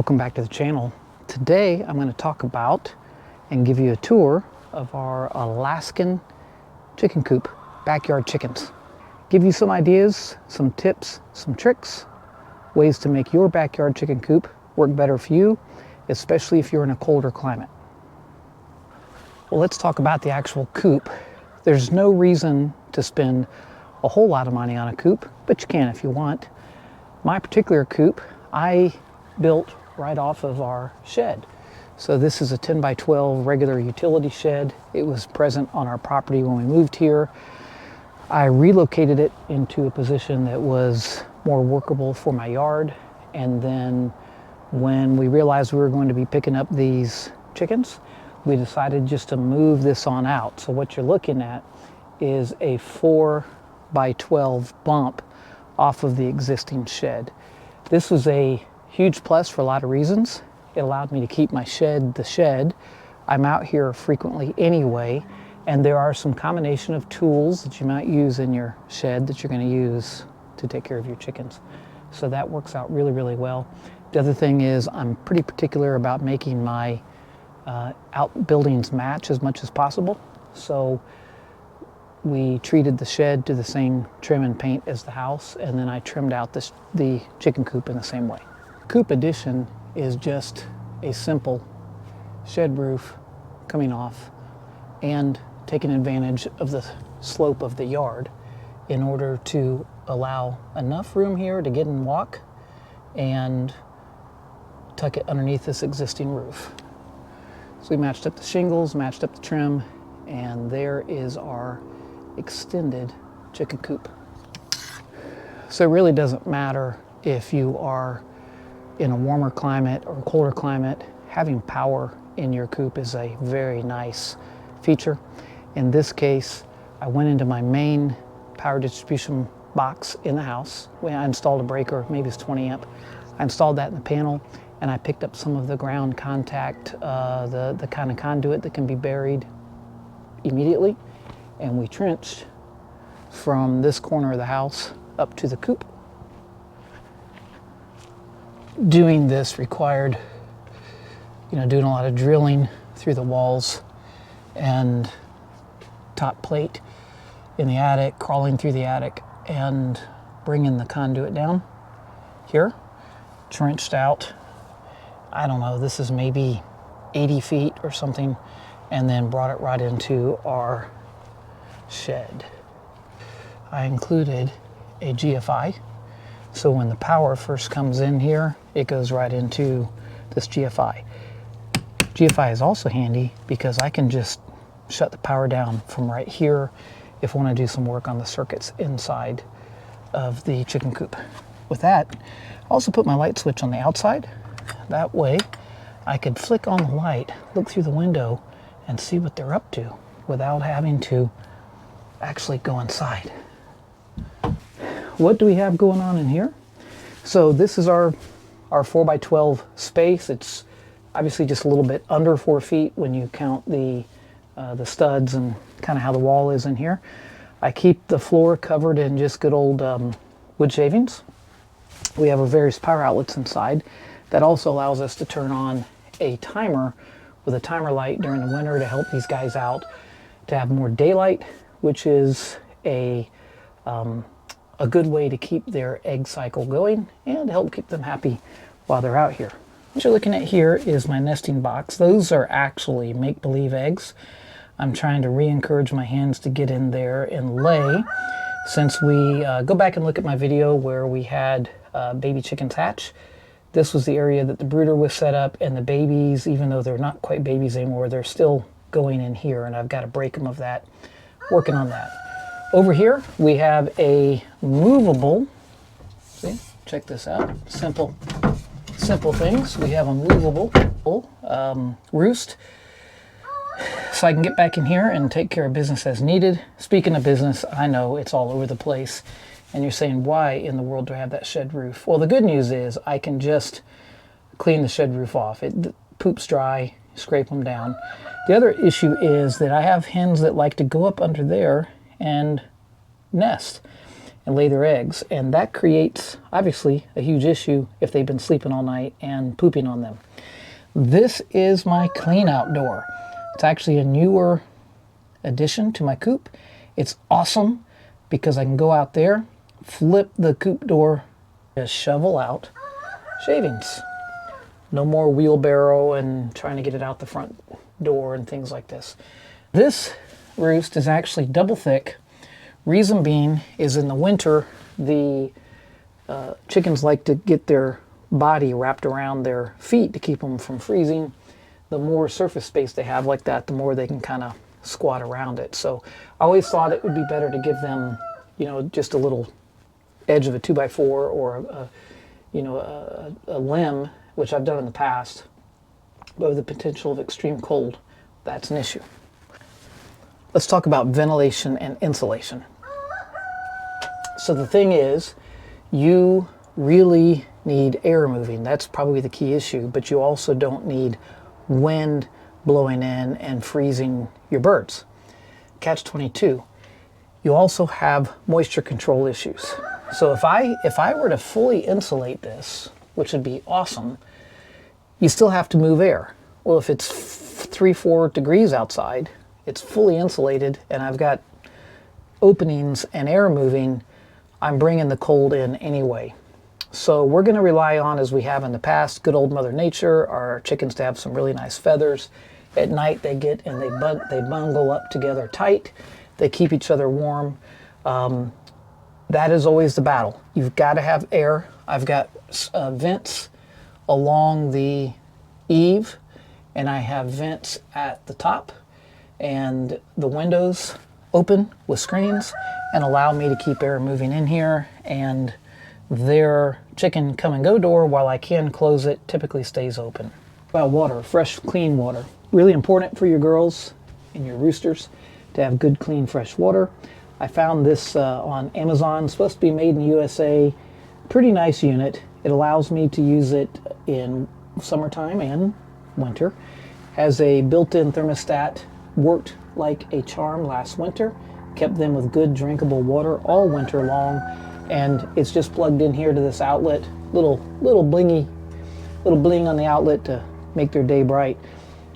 Welcome back to the channel. Today I'm going to talk about and give you a tour of our Alaskan chicken coop, backyard chickens. Give you some ideas, some tips, some tricks, ways to make your backyard chicken coop work better for you, especially if you're in a colder climate. Well, let's talk about the actual coop. There's no reason to spend a whole lot of money on a coop, but you can if you want. My particular coop, I built right off of our shed. So this is a 10 by 12 regular utility shed. It was present on our property when we moved here. I relocated it into a position that was more workable for my yard. And then when we realized we were going to be picking up these chickens, we decided just to move this on out. So what you're looking at is a 4 by 12 bump off of the existing shed. This was a huge plus for a lot of reasons. It allowed me to keep my shed the shed. I'm out here frequently anyway, and there are some combination of tools that you might use in your shed that you're going to use to take care of your chickens. So that works out really, really well. The other thing is I'm pretty particular about making my outbuildings match as much as possible. So we treated the shed to the same trim and paint as the house, and then I trimmed out the chicken coop in the same way. Coop addition is just a simple shed roof coming off and taking advantage of the slope of the yard in order to allow enough room here to get and walk and tuck it underneath this existing roof. So we matched up the shingles, matched up the trim, and there is our extended chicken coop. So it really doesn't matter if you are in a warmer climate or a colder climate. Having power in your coop is a very nice feature. In this case, I went into my main power distribution box in the house. I installed a breaker, maybe it's 20 amp. I installed that in the panel, and I picked up some of the ground contact, the kind of conduit that can be buried immediately, and we trenched from this corner of the house up to the coop. Doing this required, doing a lot of drilling through the walls and top plate in the attic, crawling through the attic and bringing the conduit down here, trenched out. I don't know, this is maybe 80 feet or something, and then brought it right into our shed. I included a GFI, so when the power first comes in here, it goes right into this GFI. GFI is also handy because I can just shut the power down from right here if I want to do some work on the circuits inside of the chicken coop. With that, I also put my light switch on the outside. That way I could flick on the light, look through the window, and see what they're up to without having to actually go inside. What do we have going on in here? So this is our 4 by 12 space. It's obviously just a little bit under 4 feet when you count the studs and kind of how the wall is in here. I keep the floor covered in just good old wood shavings. We have our various power outlets inside. That also allows us to turn on a timer with a timer light during the winter to help these guys out, to have more daylight, which is a good way to keep their egg cycle going and to help keep them happy while they're out here. What you're looking at here is my nesting box. Those are actually make-believe eggs. I'm trying to re-encourage my hens to get in there and lay. Since we go back and look at my video where we had baby chickens hatch, this was the area that the brooder was set up, and the babies, even though they're not quite babies anymore, they're still going in here, and I've got to break them of that, working on that. Over here, we have a movable, see, check this out, simple things. We have a movable roost, so I can get back in here and take care of business as needed. Speaking of business, I know it's all over the place, and you're saying, why in the world do I have that shed roof? Well, the good news is I can just clean the shed roof off. It poops dry, scrape them down. The other issue is that I have hens that like to go up under there and nest. and lay their eggs. And that creates, obviously, a huge issue if they've been sleeping all night and pooping on them. This is my clean out door. It's actually a newer addition to my coop. It's awesome because I can go out there, flip the coop door, just shovel out shavings. No more wheelbarrow and trying to get it out the front door and things like this. This roost is actually double thick. Reason being is in the winter, the chickens like to get their body wrapped around their feet to keep them from freezing. The more surface space they have like that, the more they can kind of squat around it. So I always thought it would be better to give them, you know, just a little edge of a 2x4 or a limb, which I've done in the past. But with the potential of extreme cold, that's an issue. Let's talk about ventilation and insulation. So the thing is, you really need air moving. That's probably the key issue, but you also don't need wind blowing in and freezing your birds. Catch 22. You also have moisture control issues. So if I were to fully insulate this, which would be awesome, you still have to move air. Well, if it's 3-4 degrees outside, it's fully insulated and I've got openings and air moving, I'm bringing the cold in anyway. So we're going to rely on, as we have in the past, good old Mother Nature, our chickens to have some really nice feathers. At night they get and they bundle up together tight. They keep each other warm. That is always the battle. You've got to have air. I've got vents along the eave, and I have vents at the top, and the windows open with screens and allow me to keep air moving in here, and their chicken come and go door, while I can close it, typically stays open. About water, fresh, clean water. Really important for your girls and your roosters to have good, clean, fresh water. I found this on Amazon. It's supposed to be made in the USA. Pretty nice unit. It allows me to use it in summertime and winter. Has a built-in thermostat. Worked like a charm last winter. Kept them with good drinkable water all winter long. And it's just plugged in here to this outlet. Little bling on the outlet to make their day bright.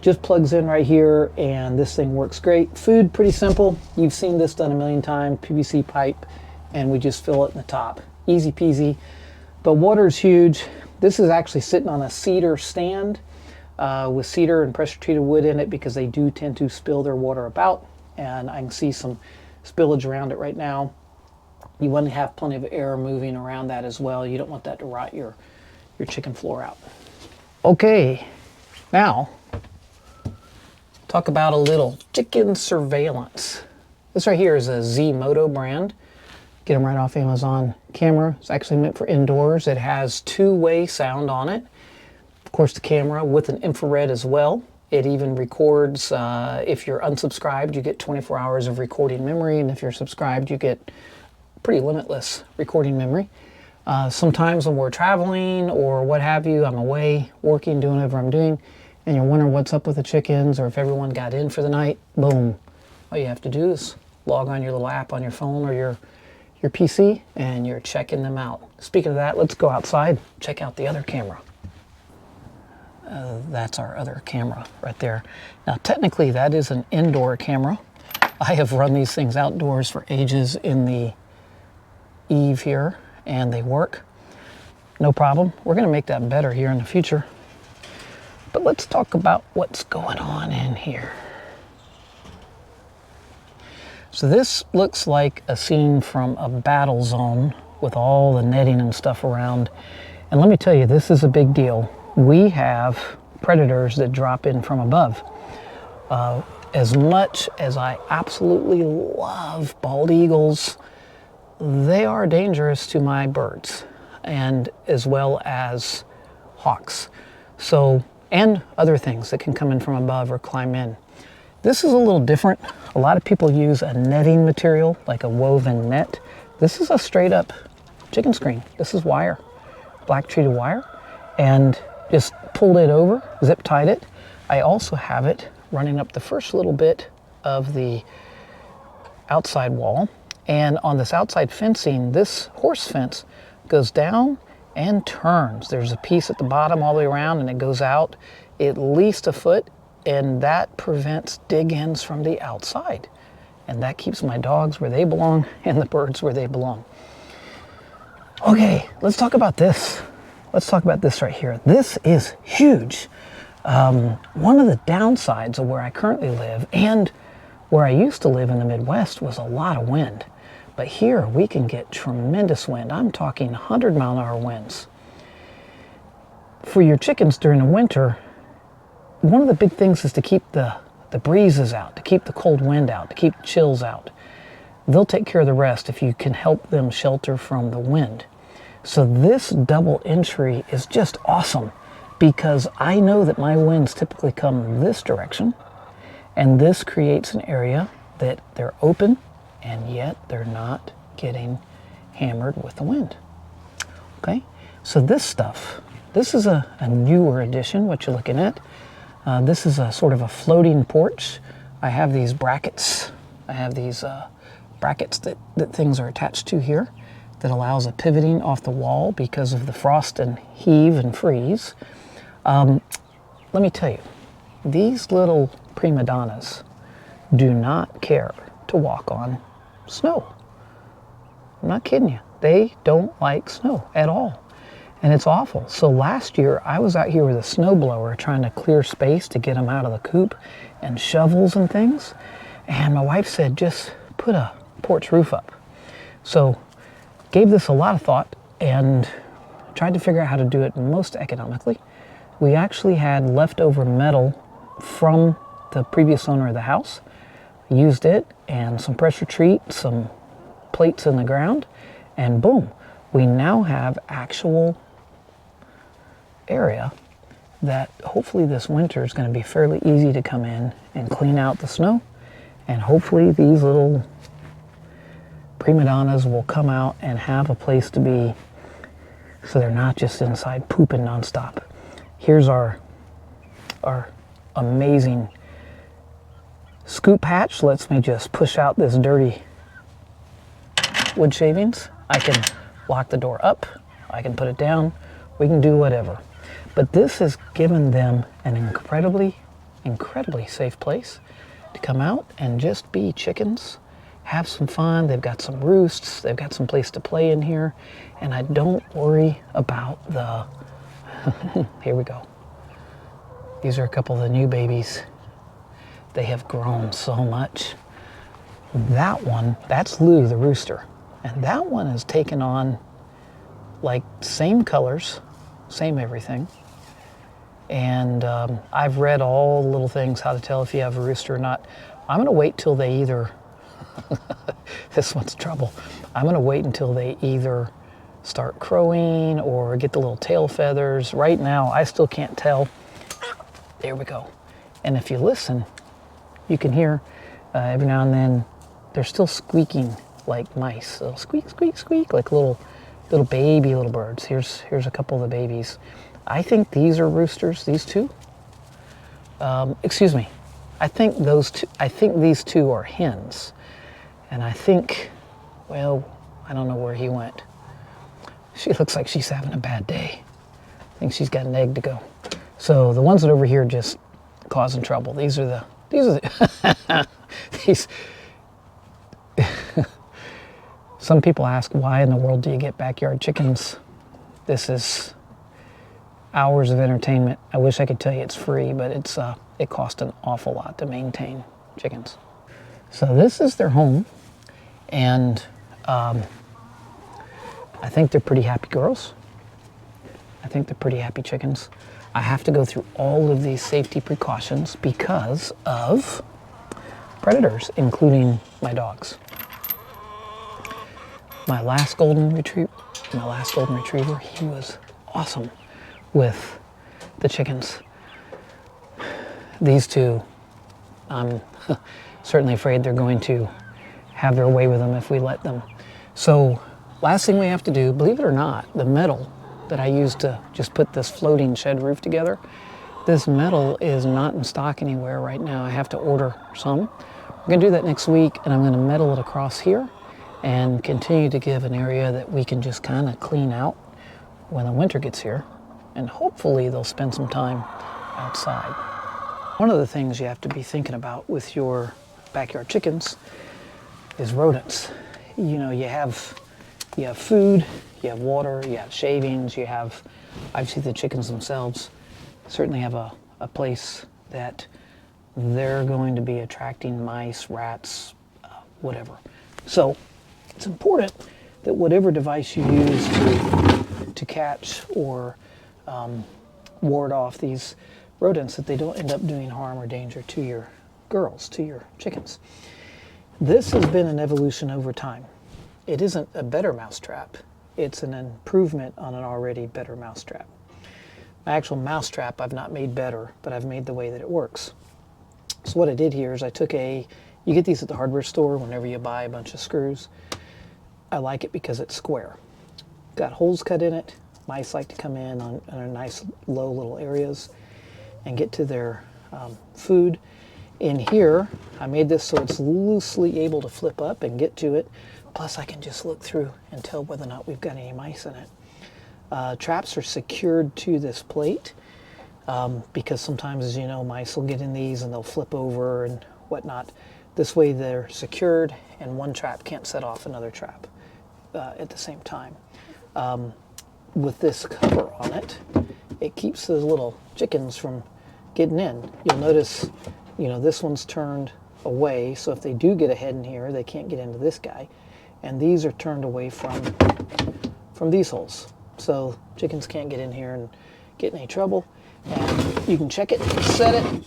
Just plugs in right here, and this thing works great. Food, pretty simple. You've seen this done a million times. PVC pipe, and we just fill it in the top. Easy peasy. But water's huge. This is actually sitting on a cedar stand with cedar and pressure treated wood in it, because they do tend to spill their water about, and I can see some spillage around it right now. You want to have plenty of air moving around that as well. You don't want that to rot your chicken floor out. Okay, now talk about a little chicken surveillance. This right here is a Z-Moto brand. Get them right off Amazon camera. It's actually meant for indoors. It has two-way sound on it. Of course, the camera with an infrared as well. It even records, if you're unsubscribed, you get 24 hours of recording memory, and if you're subscribed, you get pretty limitless recording memory. Sometimes when we're traveling or what have you, I'm away, working, doing whatever I'm doing, and you're wondering what's up with the chickens or if everyone got in for the night, boom. All you have to do is log on your little app on your phone or your PC, and you're checking them out. Speaking of that, let's go outside, check out the other camera. That's our other camera right there. Now, technically, that is an indoor camera. I have run these things outdoors for ages in the eave here, and they work. No problem. We're going to make that better here in the future. But let's talk about what's going on in here. So this looks like a scene from a battle zone with all the netting and stuff around. And let me tell you, this is a big deal. We have predators that drop in from above. As much as I absolutely love bald eagles, they are dangerous to my birds, and as well as hawks. So, and other things that can come in from above or climb in. This is a little different. A lot of people use a netting material, like a woven net. This is a straight up chicken screen. This is wire, black treated wire, and just pulled it over, zip tied it. I also have it running up the first little bit of the outside wall, And on this outside fencing, this horse fence goes down and turns. There's a piece at the bottom all the way around, and it goes out at least a foot, and that prevents dig-ins from the outside. And that keeps my dogs where they belong and the birds where they belong. Okay, let's talk about this. Let's talk about this right here. This is huge. One of the downsides of where I currently live and where I used to live in the Midwest was a lot of wind. But here we can get tremendous wind. I'm talking 100-mile-an-hour winds. For your chickens during the winter, one of the big things is to keep the breezes out, to keep the cold wind out, to keep chills out. They'll take care of the rest if you can help them shelter from the wind. So this double entry is just awesome because I know that my winds typically come this direction, and this creates an area that they're open and yet they're not getting hammered with the wind. Okay, so this stuff, this is a newer addition, what you're looking at. This is a sort of a floating porch. I have these brackets. I have these brackets that things are attached to here that allows a pivoting off the wall because of the frost and heave and freeze. Let me tell you, these little prima donnas do not care to walk on snow. I'm not kidding you. They don't like snow at all. And it's awful. So last year I was out here with a snowblower trying to clear space to get them out of the coop and shovels and things. And my wife said, just put a porch roof up. So gave this a lot of thought and tried to figure out how to do it most economically. We actually had leftover metal from the previous owner of the house, used it, and some pressure treat, some plates in the ground, and boom, we now have actual area that hopefully this winter is going to be fairly easy to come in and clean out the snow, and hopefully these little prima donnas will come out and have a place to be so they're not just inside pooping nonstop. Here's our amazing scoop hatch. Lets me just push out this dirty wood shavings. I can lock the door up, I can put it down, we can do whatever. But this has given them an incredibly safe place to come out and just be chickens, have some fun. They've got some roosts, they've got some place to play in here, and I don't worry about the here we go. These are a couple of the new babies. They have grown so much. That one, that's Lou the rooster, and that one has taken on like same colors, same everything. And I've read all the little things, how to tell if you have a rooster or not. I'm gonna wait till they either, this one's trouble. I'm gonna wait until they either start crowing or get the little tail feathers. Right now, I still can't tell. There we go. And if you listen, you can hear every now and then, they're still squeaking like mice. So squeak, squeak, squeak, like little baby little birds. Here's a couple of the babies. I think these are roosters, these two. Excuse me. I think these two are hens. And I think, well, I don't know where he went. She looks like she's having a bad day. I think she's got an egg to go. So the ones that are over here just causing trouble. These are the these. Some people ask, why in the world do you get backyard chickens? This is hours of entertainment. I wish I could tell you it's free, but it costs an awful lot to maintain chickens. So this is their home, and I think they're pretty happy girls. I think they're pretty happy chickens. I have to go through all of these safety precautions because of predators, including my dogs. My last golden retriever, he was awesome with the chickens. These two, I'm certainly afraid they're going to have their way with them if we let them. So last thing we have to do, believe it or not, the metal that I used to just put this floating shed roof together, this metal is not in stock anywhere right now. I have to order some. We're gonna do that next week, and I'm gonna metal it across here, and continue to give an area that we can just kind of clean out when the winter gets here, and hopefully they'll spend some time outside. One of the things you have to be thinking about with your backyard chickens is rodents. You know, you have food, you have water, you have shavings, you have, obviously the chickens themselves certainly have a place that they're going to be attracting mice, rats, whatever. So it's important that whatever device you use to catch or ward off these rodents, that they don't end up doing harm or danger to your girls, to your chickens. This has been an evolution over time. It isn't a better mousetrap. It's an improvement on an already better mousetrap. My actual mousetrap I've not made better, but I've made the way that it works. So what I did here is I took you get these at the hardware store whenever you buy a bunch of screws. I like it because it's square. Got holes cut in it. Mice like to come in on nice low little areas and get to their food. In here, I made this so it's loosely able to flip up and get to it. Plus I can just look through and tell whether or not we've got any mice in it. Traps are secured to this plate because sometimes, as you know, mice will get in these and they'll flip over and whatnot. This way they're secured and one trap can't set off another trap at the same time. With this cover on it, it keeps those little chickens from getting in. You'll notice, you know, this one's turned away, so if they do get a head in here, they can't get into this guy. And these are turned away from these holes. So chickens can't get in here and get in any trouble. And you can check it, set it,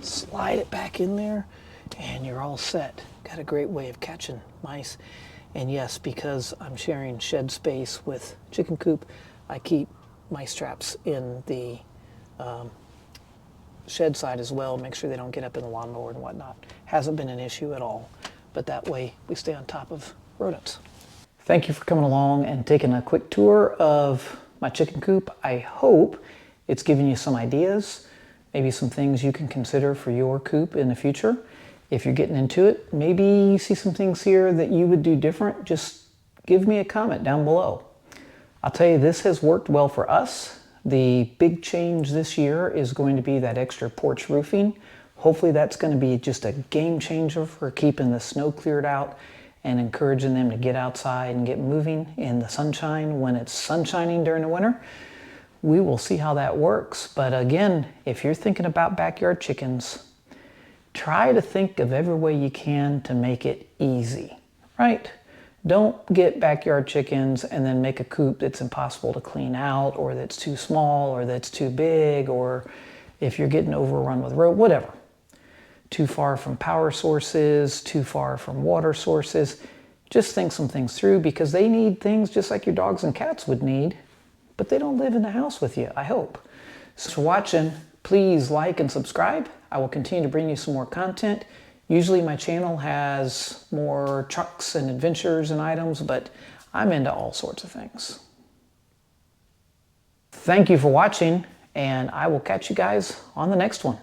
slide it back in there, and you're all set. Got a great way of catching mice. And yes, because I'm sharing shed space with Chicken Coop, I keep mice traps in the shed side as well, make sure they don't get up in the lawnmower and whatnot. Hasn't been an issue at all, but that way we stay on top of rodents. Thank you for coming along and taking a quick tour of my chicken coop. I hope it's given you some ideas, maybe some things you can consider for your coop in the future. If you're getting into it, maybe you see some things here that you would do different, just give me a comment down below. I'll tell you, this has worked well for us. The big change this year is going to be that extra porch roofing. Hopefully that's going to be just a game changer for keeping the snow cleared out and encouraging them to get outside and get moving in the sunshine when it's sunshining during the winter. We will see how that works. But again, if you're thinking about backyard chickens, try to think of every way you can to make it easy, right? Don't get backyard chickens and then make a coop that's impossible to clean out, or that's too small, or that's too big, or if you're getting overrun with whatever. Too far from power sources, too far from water sources. Just think some things through, because they need things just like your dogs and cats would need, but they don't live in the house with you, I hope. So for watching, please like and subscribe. I will continue to bring you some more content. Usually my channel has more trucks and adventures and items, but I'm into all sorts of things. Thank you for watching, and I will catch you guys on the next one.